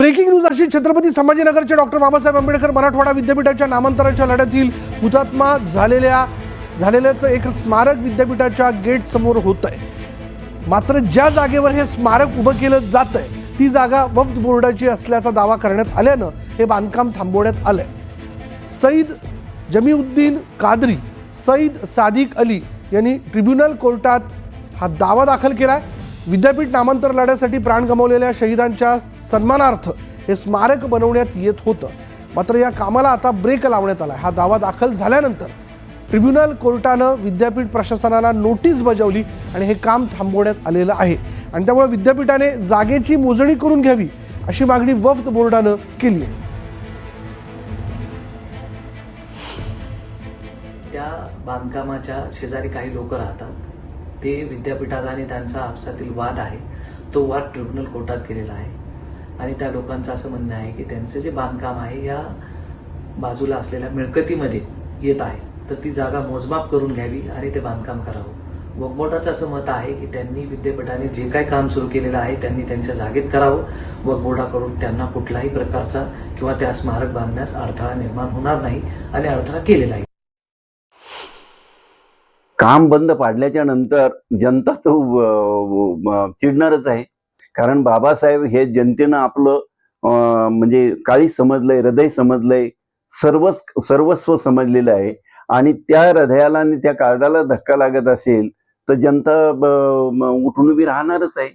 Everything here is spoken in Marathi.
ब्रेकिंग न्यूज अशी, छत्रपती संभाजीनगरच्या डॉक्टर बाबासाहेब आंबेडकर मराठवाडा विद्यापीठाच्या नामांतराच्या लढ्यातील हुतात्मा झालेल्याचं एक स्मारक विद्यापीठाच्या गेट समोर होत आहे. मात्र ज्या जागेवर हे स्मारक उभं केलं जात आहे ती जागा वक्फ बोर्डाची असल्याचा दावा करण्यात आल्यानं हे बांधकाम थांबवण्यात आलंय. सईद जमीउद्दीन कादरी, सईद सादिक अली यांनी ट्रिब्युनल कोर्टात हा दावा दाखल केलाय. विद्यापीठ नामांतर लढ्यासाठी प्राण गमावलेल्या शहीदांच्या सन्मानार्थ हे स्मारक बनवण्यात येत होतं. मात्र या कामाला आता ब्रेक लावण्यात आला. हा दावा दाखल झाल्यानंतर ट्रिब्युनल कोर्टानं विद्यापीठ प्रशासनाला नोटीस बजावली आणि हे काम थांबवण्यात आलेलं आहे. आणि त्यामुळे विद्यापीठाने जागेची मोजणी करून घ्यावी अशी मागणी वक्फ बोर्डानं केली आहे. त्या बांधकामाच्या शेजारी काही लोक राहतात. ते विद्यापीठाचा आणि त्यांचा आपसातील वाद आहे, तो वाद ट्रिब्युनल कोर्टात केलेला आहे. आणि त्या लोकांचं असं म्हणणं आहे की त्यांचं जे बांधकाम आहे या बाजूला असलेल्या मिळकतीमध्ये येत आहे, तर ती जागा मोजमाप करून घ्यावी आणि ते बांधकाम करावं. वक्फ बोर्डाचं असं मत आहे की त्यांनी विद्यापीठाने जे काही काम सुरू केलेलं आहे त्यांनी त्यांच्या जागेत करावं. वक्फ बोर्डाकडून त्यांना कुठलाही प्रकारचा किंवा त्या स्मारक बांधण्यास अडथळा निर्माण होणार नाही आणि अडथळा केलेला आहे. काम बंद पाडल्याच्या नंतर जनता तो चिडणारच आहे. कारण बाबासाहेब हे जनतेनं आपलं म्हणजे काळी समजलंय, हृदय समजलंय, सर्वस्व समजलेलं आहे. आणि त्या हृदयाला आणि त्या काळजाला धक्का लागत असेल तर जनता उठून उभी राहणारच आहे.